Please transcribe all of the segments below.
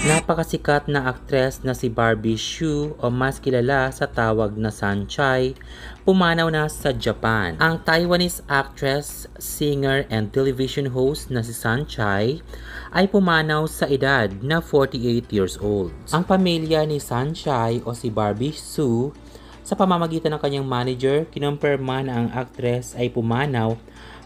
Napakasikat na aktres na si Barbie Hsu o mas kilala sa tawag na Sunshine, pumanaw na sa Japan. Ang Taiwanese actress, singer and television host na si Sunshine ay pumanaw sa edad na 48 years old. Ang pamilya ni Sunshine o si Barbie Hsu sa pamamagitan ng kanyang manager, kinumpirma na ang aktres ay pumanaw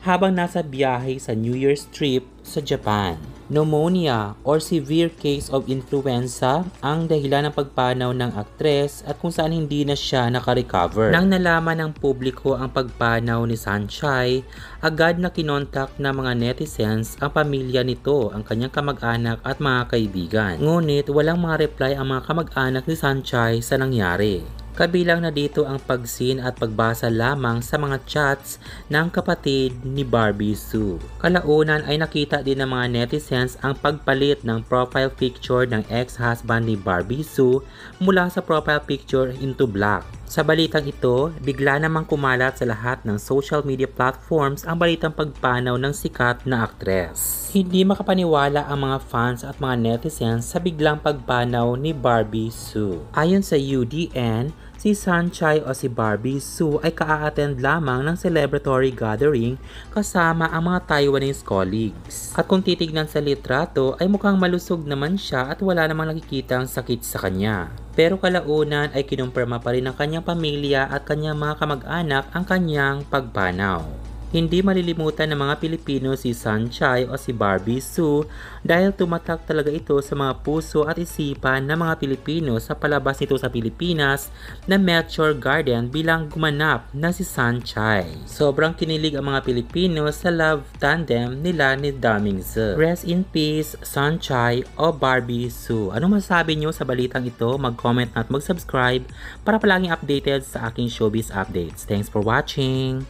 habang nasa biyahe sa New Year's trip sa Japan. Pneumonia or severe case of influenza ang dahilan ng pagpanaw ng aktres at kung saan hindi na siya nakarecover. Nang nalaman ng publiko ang pagpanaw ni Sunshine, agad na kinontak ng mga netizens ang pamilya nito, ang kanyang kamag-anak at mga kaibigan. Ngunit walang mga reply ang mga kamag-anak ni Sunshine sa nangyari. Kabilang na dito ang pagsin at pagbasa lamang sa mga chats ng kapatid ni Barbie Hsu. Kalaunan ay nakita din ng mga netizens ang pagpalit ng profile picture ng ex-husband ni Barbie Hsu mula sa profile picture into black. Sa balitang ito, bigla namang kumalat sa lahat ng social media platforms ang balitang pagpanaw ng sikat na aktres. Hindi makapaniwala ang mga fans at mga netizens sa biglang pagpanaw ni Barbie Hsu. Ayon sa UDN, si Sunshine o si Barbie Hsu ay ka-attend lamang ng celebratory gathering kasama ang mga Taiwanese colleagues. At kung titignan sa litrato ay mukhang malusog naman siya at wala namang nakikitang sakit sa kanya. Pero kalaunan ay kinumpirma pa rin ng kanyang pamilya at kanyang mga kamag-anak ang kanyang pagpanaw. Hindi malilimutan ng mga Pilipino si Sunshine o si Barbie Hsu dahil tumatak talaga ito sa mga puso at isipan ng mga Pilipino sa palabas nito sa Pilipinas na Meteor Garden bilang gumanap na si Sunshine. Sobrang kinilig ang mga Pilipino sa love tandem nila ni Daming Tze. Rest in peace, Sunshine o Barbie Hsu. Anong masasabi nyo sa balitang ito? Mag-comment at mag-subscribe para palaging updated sa aking showbiz updates. Thanks for watching!